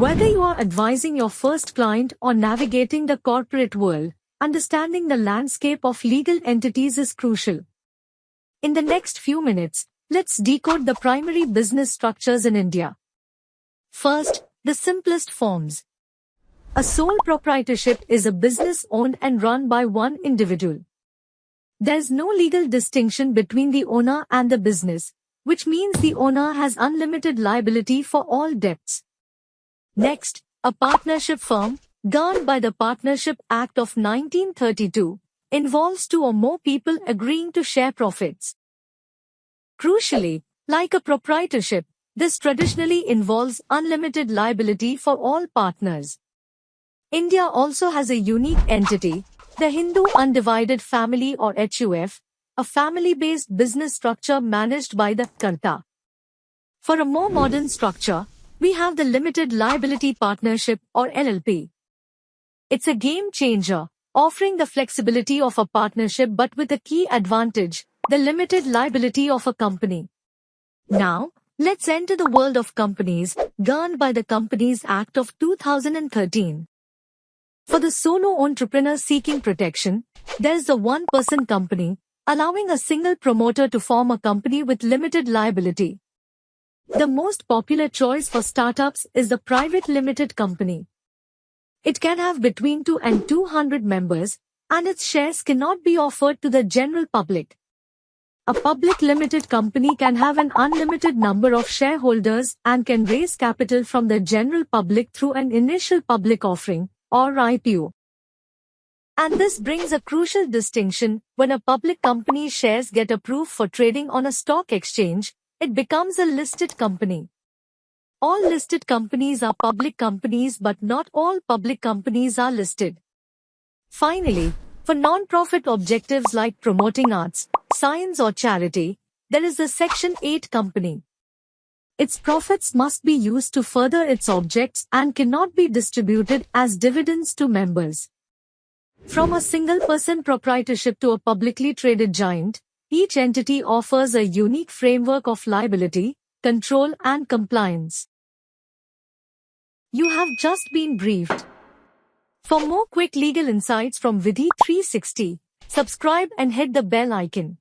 Whether you are advising your first client or navigating the corporate world, understanding the landscape of legal entities is crucial. In the next few minutes, let's decode the primary business structures in India. First, the simplest forms. A sole proprietorship is a business owned and run by one individual. There's no legal distinction between the owner and the business, which means the owner has unlimited liability for all debts. Next, a partnership firm, governed by the Partnership Act of 1932, involves two or more people agreeing to share profits. Crucially, like a proprietorship, this traditionally involves unlimited liability for all partners. India also has a unique entity, the Hindu Undivided Family or HUF, a family-based business structure managed by the Karta. For a more modern structure, we have the Limited Liability Partnership or LLP. It's a game changer, offering the flexibility of a partnership but with a key advantage, the limited liability of a company. Now, let's enter the world of companies, governed by the Companies Act of 2013. For the solo entrepreneur seeking protection, there's the one-person company, allowing a single promoter to form a company with limited liability. The most popular choice for startups is the private limited company. It can have between 2 and 200 members, and its shares cannot be offered to the general public. A public limited company can have an unlimited number of shareholders and can raise capital from the general public through an initial public offering, or IPO. And this brings a crucial distinction: when a public company's shares get approved for trading on a stock exchange, it becomes a listed company. All listed companies are public companies, but not all public companies are listed. Finally, for non-profit objectives like promoting arts, science or charity, there is the Section 8 company. Its profits must be used to further its objects and cannot be distributed as dividends to members. From a single-person proprietorship to a publicly traded giant, each entity offers a unique framework of liability, control and compliance. You have just been briefed. For more quick legal insights from Vidhi 360, subscribe and hit the bell icon.